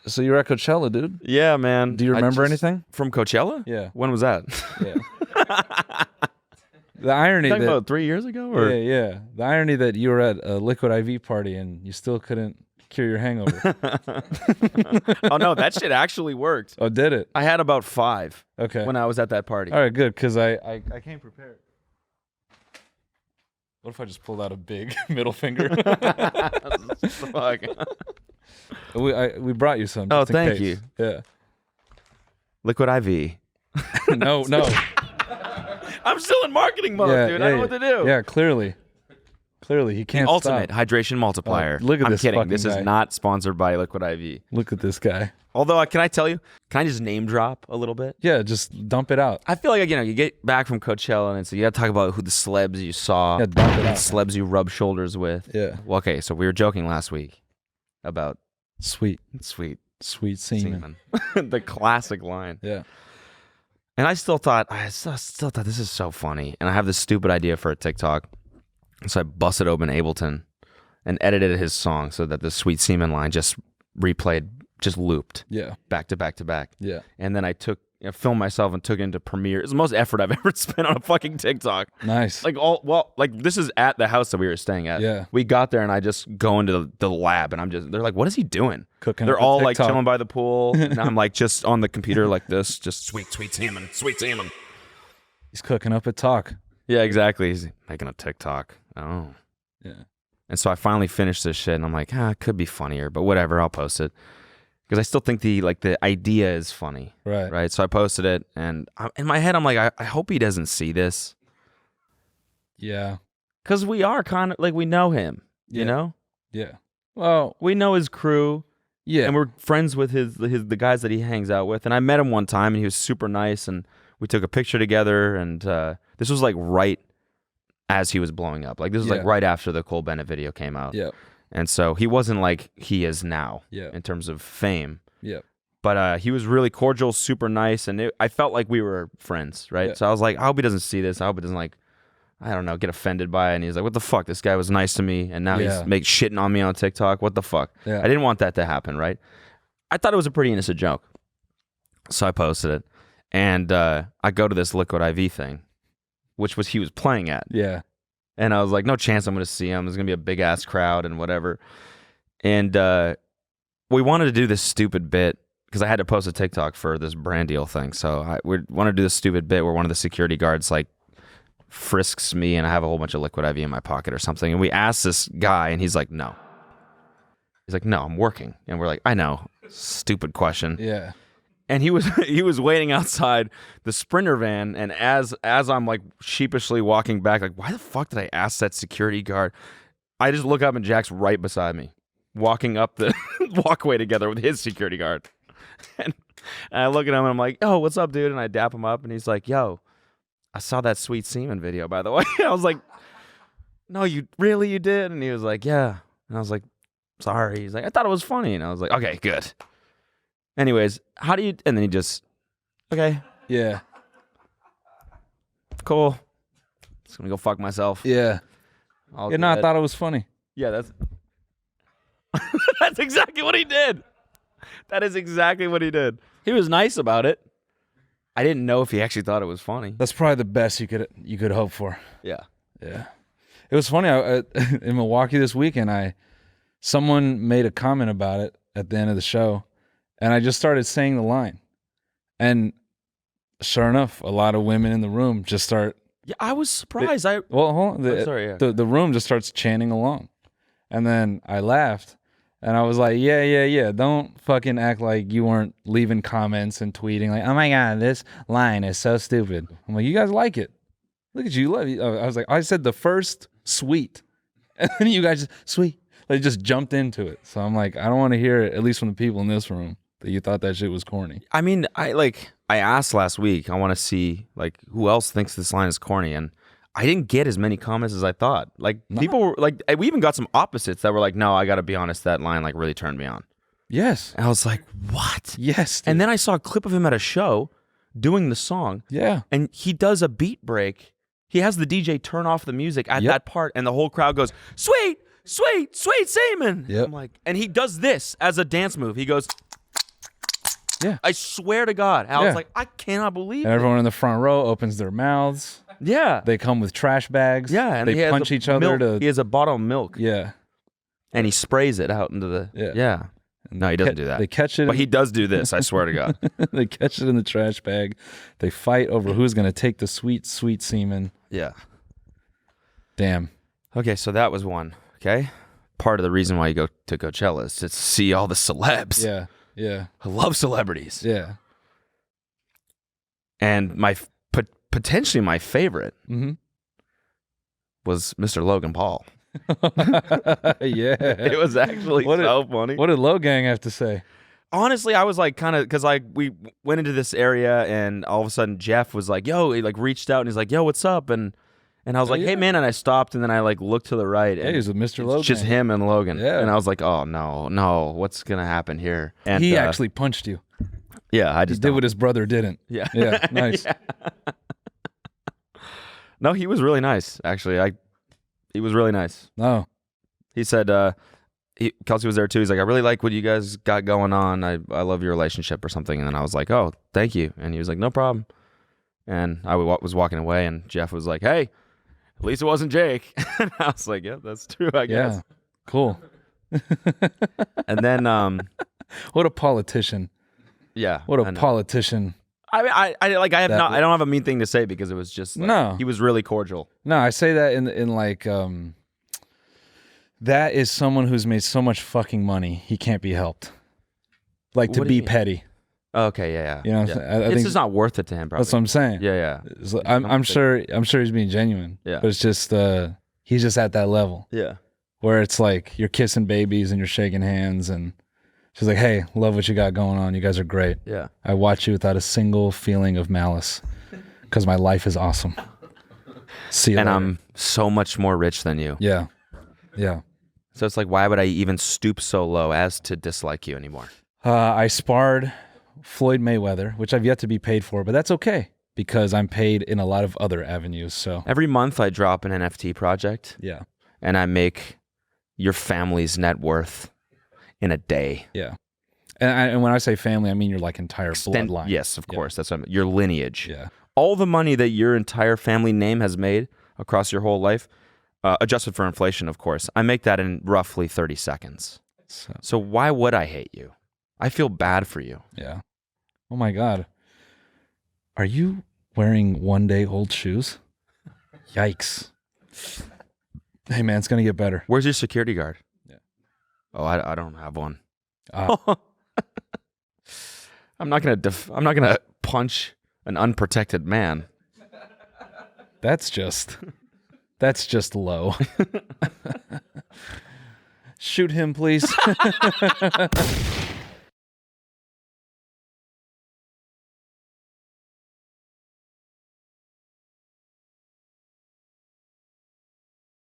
So you were at Coachella, dude? Yeah, man. Do you remember anything from Coachella? Yeah. When was that? Yeah. The irony Talking that about 3 years ago, or yeah. The irony that you were at a Liquid IV party and you still couldn't cure your hangover. Oh no, that shit actually worked. Oh, did it? I had about 5 Okay. when I was at that party. All right, good, because I came prepared. What if I just pulled out a big middle finger? Fuck. We brought you some. Oh, just in thank case. you. Yeah. Liquid IV. No. I'm still in marketing mode, dude. I know what to do. Yeah, clearly, he can't Ultimate stop. hydration multiplier. Oh, look at I'm this kidding. fucking This guy. is not sponsored by Liquid IV. Look at this guy. Although, can I tell you? Can I just name drop a little bit? Yeah, just dump it out. I feel like you get back from Coachella, and so you got to talk about who the celebs you saw, Yeah, dump it and out. celebs you rub shoulders with. Yeah. Well, okay, so we were joking last week about Sweet sweet semen. semen, the classic line. Yeah. And I still thought this is so funny, and I have this stupid idea for a TikTok. So I busted open Ableton and edited his song so that the sweet semen line just looped. Yeah. Back to back to back. Yeah. And then I filmed myself and took it into Premiere. It's the most effort I've ever spent on a fucking TikTok. Nice. This is at the house that we were staying at. Yeah. We got there and I just go into the lab and they're like, what is he doing? Cooking They're up a all like TikTok. chilling by the pool. And I'm like just on the computer like this, just sweet semen. He's cooking up a talk. Yeah, exactly. He's making a TikTok. Oh. Yeah. And so I finally finished this shit and I'm like, it could be funnier, but whatever, I'll post it. Because I still think the idea is funny. Right. So I posted it and in my head I'm like, I hope he doesn't see this. Yeah. Because we are kind of like, we know him, you Yeah. know? Yeah. Well, We know his crew. yeah. And we're friends with the guys that he hangs out with. And I met him one time and he was super nice and we took a picture together and this was like right as he was blowing up. Like this was like Yeah. right after the Cole Bennett video came out. Yeah. And so he wasn't like he is now Yeah. in terms of fame. Yeah. But he was really cordial, super nice, and I felt like we were friends, right? Yeah. So I was like, I hope he doesn't see this. I hope he doesn't I don't know, get offended by it. And he's like, what the fuck? This guy was nice to me, and now Yeah. he's shitting on me on TikTok. What the fuck? Yeah. I didn't want that to happen, right? I thought it was a pretty innocent joke. So I posted it, and I go to this Liquid IV thing, which he was playing at. Yeah. And I was like, no chance I'm going to see him. There's going to be a big-ass crowd and whatever. And we wanted to do this stupid bit because I had to post a TikTok for this brand deal thing. So we want to do this stupid bit where one of the security guards frisks me and I have a whole bunch of Liquid IV in my pocket or something. And we asked this guy and he's like, no. He's like, no, I'm working. And we're like, I know. Stupid question. Yeah. And he was waiting outside the Sprinter van, and as I'm sheepishly walking back, why the fuck did I ask that security guard? I just look up and Jack's right beside me, walking up the walkway together with his security guard. And I look at him and I'm like, "Oh, what's up, dude?" And I dap him up, and he's like, "Yo, I saw that sweet semen video, by the way." I was like, "No, you did?" And he was like, "Yeah." And I was like, "Sorry." He's like, "I thought it was funny," and I was like, "Okay, good." Anyways, how do you... And then he just... Okay, Yeah. cool. Just gonna go fuck myself. Yeah. I'll Yeah. do No, I that. thought it was funny. Yeah, that's... That's exactly what he did. That is exactly what he did. He was nice about it. I didn't know if he actually thought it was funny. That's probably the best you could hope for. Yeah. Yeah. It was funny. In Milwaukee this weekend, someone made a comment about it at the end of the show, and I just started saying the line. And sure enough, a lot of women in the room just start... Yeah, I was surprised. Well, hold on. sorry, yeah. The room just starts chanting along. And then I laughed, and I was like, yeah. Don't fucking act like you weren't leaving comments and tweeting like, oh my God, this line is so stupid. I'm like, you guys like it. Look at you. I was like, I said the first sweet. And then you guys just, sweet. They just jumped into it. So I'm like, I don't want to hear it, at least from the people in this room, that you thought that shit was corny. I mean, I asked last week, I want to see who else thinks this line is corny, and I didn't get as many comments as I thought. People were we even got some opposites that were like, no, I got to be honest, that line really turned me on. Yes. And I was like, what? Yes. Dude. And then I saw a clip of him at a show doing the song. Yeah. And he does a beat break. He has the DJ turn off the music at that part, and the whole crowd goes, sweet, sweet, sweet semen. Yep. I'm like, and he does this as a dance move. He goes, Yeah. I swear to God. I was like, I cannot believe And it. everyone in the front row opens their mouths. Yeah. They come with trash bags. Yeah. And they punch each other to. He has a bottle of milk. Yeah. And he sprays it out into the. Yeah. No, he doesn't do that. They catch it. But he does do this, I swear to God. They catch it in the trash bag. They fight over who's going to take the sweet, sweet semen. Yeah. Damn. Okay, so that was one. Okay. Part of the reason why you go to Coachella is to see all the celebs. Yeah. Yeah. I love celebrities. Yeah. And potentially my favorite was Mr. Logan Paul. Yeah. It was actually so funny. What did Low Gang have to say? Honestly, I was like kind of because we went into this area and all of a sudden Jeff was like, "Yo," he like reached out and he's like, "Yo, what's up?" And I was like, "Hey man," and I stopped and then I like looked to the right and Hey, he's with Mr. Logan. just him and Logan. Yeah. And I was like, "Oh no, what's gonna happen here?" And he actually punched you. yeah, I He just did what his brother didn't. Yeah, Yeah. Nice. Yeah. No, he was really nice. Actually, he was really nice. No. He said, Kelsey was there too. He's like, I really like what you guys got going on. I love your relationship or something. And then I was like, oh, thank you. And he was like, no problem. And I was walking away and Jeff was like, hey, at least it wasn't Jake. And I was like, yeah, that's true, I guess. Yeah. Cool. And then, What a politician. yeah. What a politician. I mean, I don't have a mean thing to say because it was just like, No. he was really cordial. No, I say that in like that is someone who's made so much fucking money he can't be helped. Like What to do be you mean? petty. Okay, yeah. You know what I'm saying? I It's think just not worth it to him, probably. that's what I'm saying. Yeah. It's like- I'm sure he's being genuine. Yeah. But it's just he's just at that level Yeah. where it's like you're kissing babies and you're shaking hands and she's like, "Hey, love what you got going on. You guys are great. Yeah. I watch you without a single feeling of malice because my life is awesome. See you And later." I'm so much more rich than you. Yeah. Yeah. So it's like, why would I even stoop so low as to dislike you anymore? I sparred Floyd Mayweather, which I've yet to be paid for, but that's okay because I'm paid in a lot of other avenues. So Every month I drop an NFT project yeah. and I make your family's net worth in a day. Yeah. And when I say family, I mean your like entire bloodline. Yes, of course. That's what I mean. Your lineage. Yeah. All the money that your entire family name has made across your whole life, adjusted for inflation, of course, I make that in roughly 30 seconds. So why would I hate you? I feel bad for you. Yeah. Oh my God. Are you wearing 1-day-old shoes? Yikes. Hey man, it's gonna get better. Where's your security guard? Yeah. Oh, I don't have one. Uh, I'm not gonna punch an unprotected man. that's just low. Shoot him, please.